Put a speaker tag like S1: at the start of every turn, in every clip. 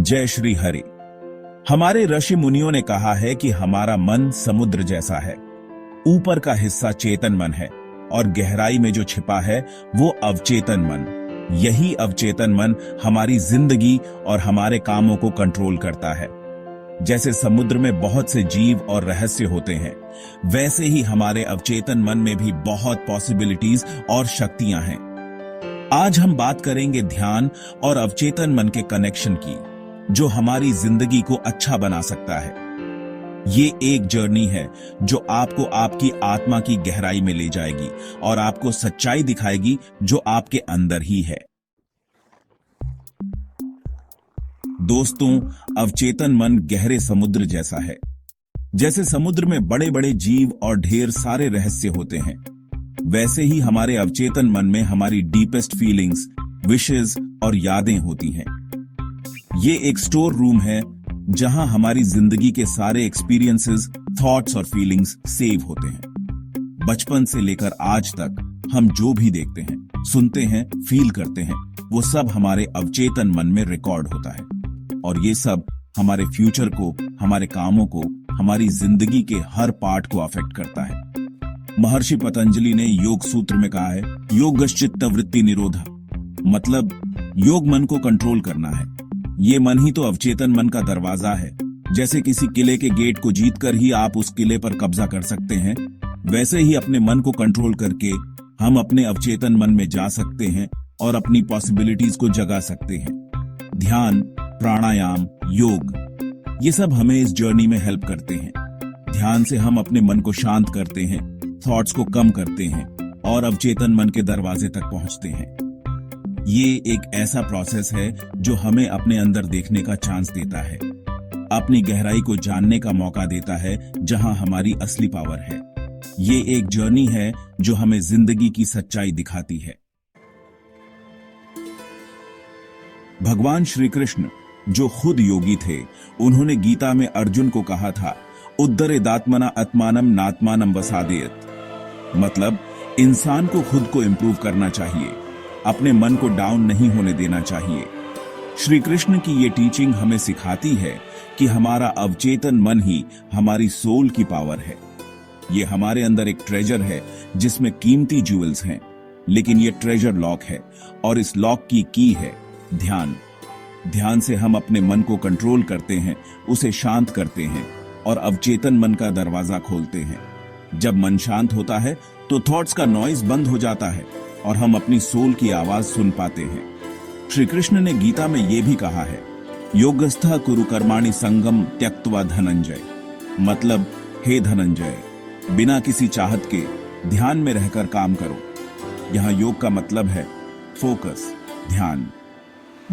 S1: जय श्री हरि। हमारे ऋषि मुनियों ने कहा है कि हमारा मन समुद्र जैसा है। ऊपर का हिस्सा चेतन मन है और गहराई में जो छिपा है वो अवचेतन मन। यही अवचेतन मन हमारी जिंदगी और हमारे कामों को कंट्रोल करता है। जैसे समुद्र में बहुत से जीव और रहस्य होते हैं, वैसे ही हमारे अवचेतन मन में भी बहुत पॉसिबिलिटीज और शक्तियां हैं। आज हम बात करेंगे ध्यान और अवचेतन मन के कनेक्शन की, जो हमारी जिंदगी को अच्छा बना सकता है। ये एक जर्नी है जो आपको आपकी आत्मा की गहराई में ले जाएगी और आपको सच्चाई दिखाएगी जो आपके अंदर ही है। दोस्तों, अवचेतन मन गहरे समुद्र जैसा है। जैसे समुद्र में बड़े बड़े जीव और ढेर सारे रहस्य होते हैं, वैसे ही हमारे अवचेतन मन में हमारी डीपेस्ट फीलिंग्स, विशेस और यादें होती हैं। ये एक स्टोर रूम है जहां हमारी जिंदगी के सारे एक्सपीरियंसेस, थॉट्स और फीलिंग्स सेव होते हैं। बचपन से लेकर आज तक हम जो भी देखते हैं, सुनते हैं, फील करते हैं, वो सब हमारे अवचेतन मन में रिकॉर्ड होता है और ये सब हमारे फ्यूचर को, हमारे कामों को, हमारी जिंदगी के हर पार्ट को अफेक्ट करता है। महर्षि पतंजलि ने योग सूत्र में कहा है, योगश्चित्त वृत्ति निरोधा, मतलब योग मन को कंट्रोल करना है। ये मन ही तो अवचेतन मन का दरवाजा है। जैसे किसी किले के गेट को जीतकर ही आप उस किले पर कब्जा कर सकते हैं, वैसे ही अपने मन को कंट्रोल करके हम अपने अवचेतन मन में जा सकते हैं और अपनी पॉसिबिलिटीज को जगा सकते हैं। ध्यान, प्राणायाम, योग, ये सब हमें इस जर्नी में हेल्प करते हैं। ध्यान से हम अपने मन को शांत करते हैं, थॉट्स को कम करते हैं और अवचेतन मन के दरवाजे तक पहुंचते हैं। ये एक ऐसा प्रोसेस है जो हमें अपने अंदर देखने का चांस देता है, अपनी गहराई को जानने का मौका देता है जहां हमारी असली पावर है। ये एक जर्नी है जो हमें जिंदगी की सच्चाई दिखाती है। भगवान श्री कृष्ण, जो खुद योगी थे, उन्होंने गीता में अर्जुन को कहा था, उद्धरेदात्मना आत्मानम नात्मानम वसादेयत, मतलब इंसान को खुद को इंप्रूव करना चाहिए, अपने मन को डाउन नहीं होने देना चाहिए। श्री कृष्ण की ये टीचिंग हमें सिखाती है कि हमारा अवचेतन मन ही हमारी सोल की पावर है। ये हमारे अंदर एक ट्रेजर है जिसमें कीमती ज्वेल्स हैं, लेकिन ये ट्रेजर लॉक है और इस लॉक की की है ध्यान। ध्यान से हम अपने मन को कंट्रोल करते हैं, उसे शांत करते हैं और अवचेतन मन का दरवाजा खोलते हैं। जब मन शांत होता है तो थॉट्स का नॉइज बंद हो जाता है और हम अपनी सोल की आवाज सुन पाते हैं। श्री कृष्ण ने गीता में यह भी कहा है, योगस्थः कुरु कर्माणि संगम त्यक्त्वा धनंजय, मतलब हे धनंजय, बिना किसी चाहत के ध्यान में रहकर काम करो। यहाँ योग का मतलब है फोकस, ध्यान।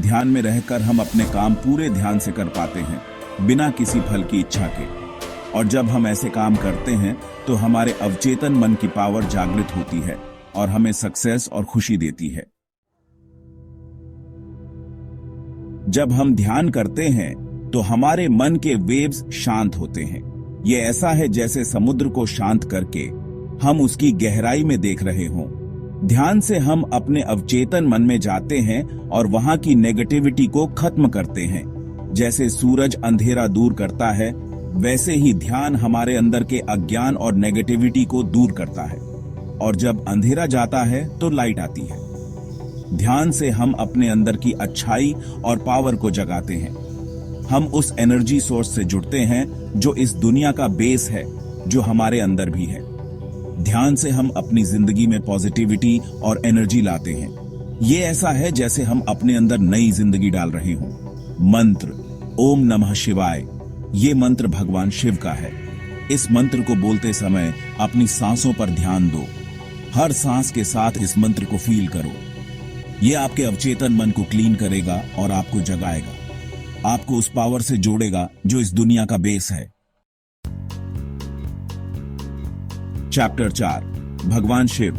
S1: ध्यान में रहकर हम अपने काम पूरे ध्यान से कर पाते हैं, बिना किसी फल की इच्छा के। और जब हम ऐसे काम करते हैं तो हमारे अवचेतन मन की पावर जागृत होती है और हमें सक्सेस और खुशी देती है। जब हम ध्यान करते हैं तो हमारे मन के वेव्स शांत होते हैं। ये ऐसा है जैसे समुद्र को शांत करके हम उसकी गहराई में देख रहे हों। ध्यान से हम अपने अवचेतन मन में जाते हैं और वहां की नेगेटिविटी को खत्म करते हैं। जैसे सूरज अंधेरा दूर करता है, वैसे ही ध्यान हमारे अंदर के अज्ञान और नेगेटिविटी को दूर करता है और जब अंधेरा जाता है तो लाइट आती है। ध्यान से हम अपने अंदर की अच्छाई और पावर को जगाते हैं। हम उस एनर्जी सोर्स से जुड़ते हैं जो इस दुनिया का बेस है, जो हमारे अंदर भी है। ध्यान से हम अपनी जिंदगी में पॉजिटिविटी और एनर्जी लाते हैं। ये ऐसा है जैसे हम अपने अंदर नई जिंदगी डाल रहे हों। मंत्र ओम नमः शिवाय, ये मंत्र भगवान शिव का है। इस मंत्र को बोलते समय अपनी सांसों पर ध्यान दो। हर सांस के साथ इस मंत्र को फील करो। ये आपके अवचेतन मन को क्लीन करेगा और आपको जगाएगा, आपको उस पावर से जोड़ेगा जो इस दुनिया का बेस है। चैप्टर 4, भगवान शिव,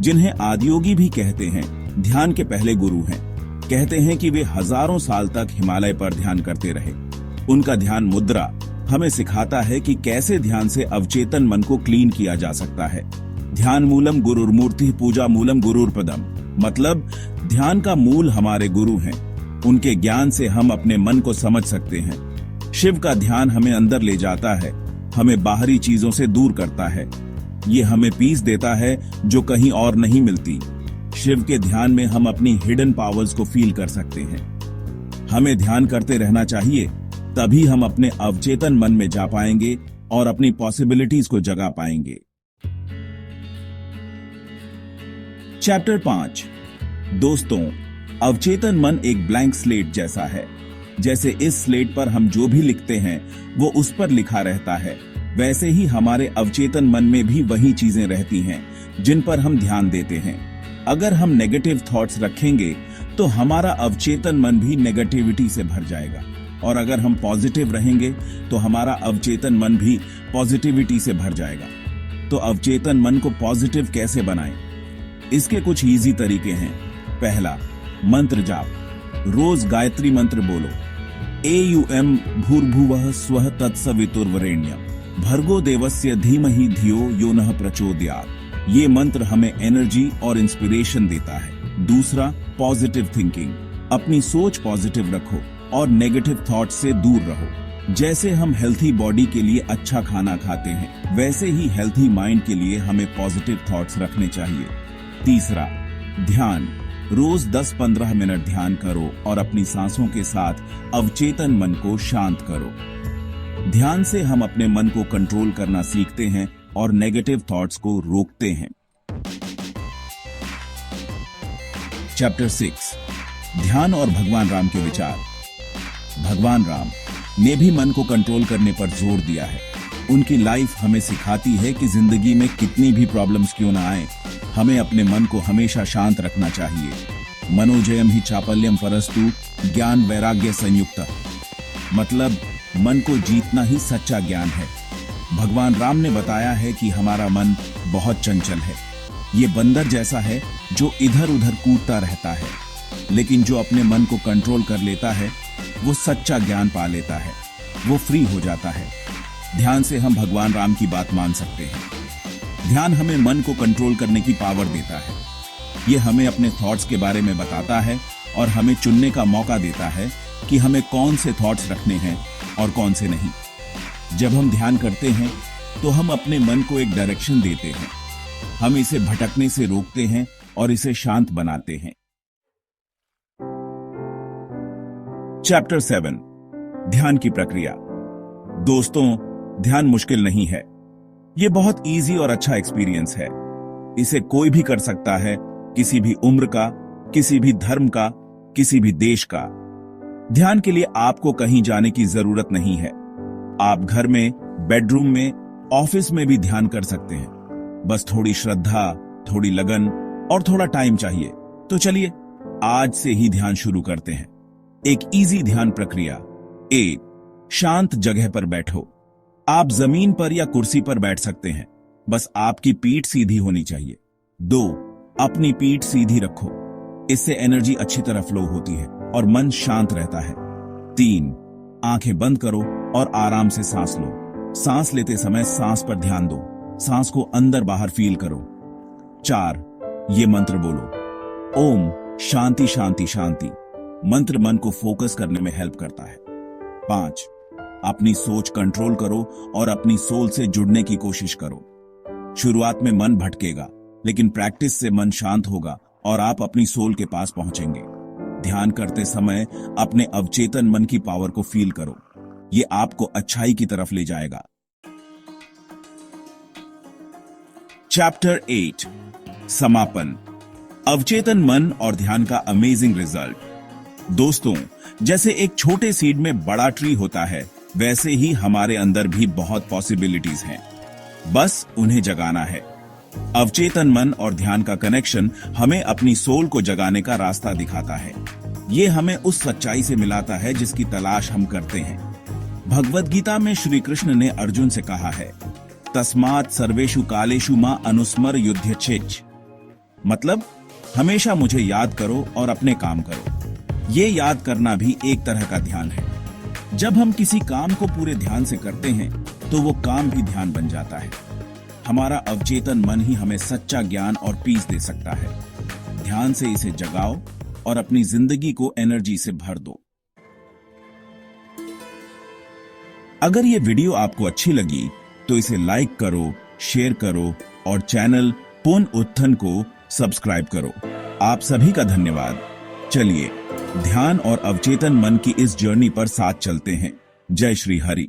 S1: जिन्हें आदियोगी भी कहते हैं, ध्यान के पहले गुरु हैं। कहते हैं कि वे हजारों साल तक हिमालय पर ध्यान करते रहे। उनका ध्यान मुद्रा हमें सिखाता है कि कैसे ध्यान से अवचेतन मन को क्लीन किया जा सकता है। ध्यान मूलम गुरुर्मूर्ति पूजा मूलम गुरुर्पदम, मतलब ध्यान का मूल हमारे गुरु हैं। उनके ज्ञान से हम अपने मन को समझ सकते हैं। शिव का ध्यान हमें अंदर ले जाता है, हमें बाहरी चीजों से दूर करता है। ये हमें पीस देता है जो कहीं और नहीं मिलती। शिव के ध्यान में हम अपनी हिडन पावर्स को फील कर सकते हैं। हमें ध्यान करते रहना चाहिए, तभी हम अपने अवचेतन मन में जा पाएंगे और अपनी पॉसिबिलिटीज को जगा पाएंगे। चैप्टर 5। दोस्तों, अवचेतन मन एक ब्लैंक स्लेट जैसा है। जैसे इस स्लेट पर हम जो भी लिखते हैं वो उस पर लिखा रहता है, वैसे ही हमारे अवचेतन मन में भी वही चीजें रहती हैं जिन पर हम ध्यान देते हैं। अगर हम नेगेटिव थॉट्स रखेंगे तो हमारा अवचेतन मन भी नेगेटिविटी से भर जाएगा, और अगर हम पॉजिटिव रहेंगे तो हमारा अवचेतन मन भी पॉजिटिविटी से भर जाएगा। तो अवचेतन मन को पॉजिटिव कैसे बनाएं? इसके कुछ इजी तरीके हैं। पहला, मंत्र जाप। रोज गायत्री मंत्र बोलो। AUM भूर्भुवः स्वः तत्सवितुर्वरेण्यम् भर्गो देवस्य धीमहि धियो यो नः प्रचोदयात्। ये मंत्र हमें एनर्जी और इंस्पिरेशन देता है। दूसरा, पॉजिटिव थिंकिंग। अपनी सोच पॉजिटिव रखो और नेगेटिव थॉट्स से दूर रहो। जैसे हम हेल्थी बॉडी के लिए अच्छा खाना खाते हैं, वैसे ही हेल्थी माइंड के लिए हमें पॉजिटिव थॉट्स रखने चाहिए। तीसरा, ध्यान। रोज 10-15 मिनट ध्यान करो और अपनी सांसों के साथ अवचेतन मन को शांत करो। ध्यान से हम अपने मन को कंट्रोल करना सीखते हैं और नेगेटिव थॉट्स को रोकते हैं। चैप्टर 6। ध्यान और भगवान राम के विचार। भगवान राम ने भी मन को कंट्रोल करने पर जोर दिया है। उनकी लाइफ हमें सिखाती है कि जिंदगी में कितनी भी प्रॉब्लम्स क्यों ना आए, हमें अपने मन को हमेशा शांत रखना चाहिए। मनोजयम ही चापल्यम परस्तु ज्ञान वैराग्य संयुक्त। मतलब मन को जीतना ही सच्चा ज्ञान है। भगवान राम ने बताया है कि हमारा मन बहुत चंचल है। ये बंदर जैसा है जो इधर उधर कूदता रहता है, लेकिन जो अपने मन को कंट्रोल कर लेता है वो सच्चा ज्ञान पा लेता है, वो फ्री हो जाता है। ध्यान से हम भगवान राम की बात मान सकते हैं। ध्यान हमें मन को कंट्रोल करने की पावर देता है। ये हमें अपने थॉट्स के बारे में बताता है और हमें चुनने का मौका देता है कि हमें कौन से थॉट्स रखने हैं और कौन से नहीं। जब हम ध्यान करते हैं तो हम अपने मन को एक डायरेक्शन देते हैं। हम इसे भटकने से रोकते हैं और इसे शांत बनाते हैं। चैप्टर 7। ध्यान की प्रक्रिया। दोस्तों, ध्यान मुश्किल नहीं है। ये बहुत इजी और अच्छा एक्सपीरियंस है। इसे कोई भी कर सकता है, किसी भी उम्र का, किसी भी धर्म का, किसी भी देश का। ध्यान के लिए आपको कहीं जाने की जरूरत नहीं है। आप घर में, बेडरूम में, ऑफिस में भी ध्यान कर सकते हैं। बस थोड़ी श्रद्धा, थोड़ी लगन और थोड़ा टाइम चाहिए। तो चलिए आज से ही ध्यान शुरू करते हैं। एक इजी ध्यान प्रक्रिया। 1. शांत जगह पर बैठो। आप जमीन पर या कुर्सी पर बैठ सकते हैं, बस आपकी पीठ सीधी होनी चाहिए। 2. अपनी पीठ सीधी रखो, इससे एनर्जी अच्छी तरह फ्लो होती है और मन शांत रहता है। 3. आंखें बंद करो और आराम से सांस लो। सांस लेते समय सांस पर ध्यान दो, सांस को अंदर बाहर फील करो। 4. ये मंत्र बोलो, ओम शांति शांति शांति। मंत्र मन को फोकस करने में हेल्प करता है। 5. अपनी सोच कंट्रोल करो और अपनी सोल से जुड़ने की कोशिश करो। शुरुआत में मन भटकेगा, लेकिन प्रैक्टिस से मन शांत होगा और आप अपनी सोल के पास पहुंचेंगे। ध्यान करते समय अपने अवचेतन मन की पावर को फील करो, ये आपको अच्छाई की तरफ ले जाएगा। चैप्टर 8। समापन। अवचेतन मन और ध्यान का अमेजिंग रिजल्ट। दोस्तों, जैसे एक छोटे सीड में बड़ा ट्री होता है, वैसे ही हमारे अंदर भी बहुत पॉसिबिलिटीज हैं, बस उन्हें जगाना है। अवचेतन मन और ध्यान का कनेक्शन हमें अपनी सोल को जगाने का रास्ता दिखाता है। ये हमें उस सच्चाई से मिलाता है जिसकी तलाश हम करते हैं। भगवद गीता में श्री कृष्ण ने अर्जुन से कहा है, तस्मात् सर्वेषु कालेषु मां अनुस्मर युध्येच्छ। मतलब हमेशा मुझे याद करो और अपने काम करो। ये याद करना भी एक तरह का ध्यान है। जब हम किसी काम को पूरे ध्यान से करते हैं तो वो काम भी ध्यान बन जाता है। हमारा अवचेतन मन ही हमें सच्चा ज्ञान और पीस दे सकता है। ध्यान से इसे जगाओ और अपनी जिंदगी को एनर्जी से भर दो। अगर ये वीडियो आपको अच्छी लगी तो इसे लाइक करो, शेयर करो और चैनल पुन उत्थान को सब्सक्राइब करो। आप सभी का धन्यवाद। चलिए ध्यान और अवचेतन मन की इस जर्नी पर साथ चलते हैं। जय श्री हरि।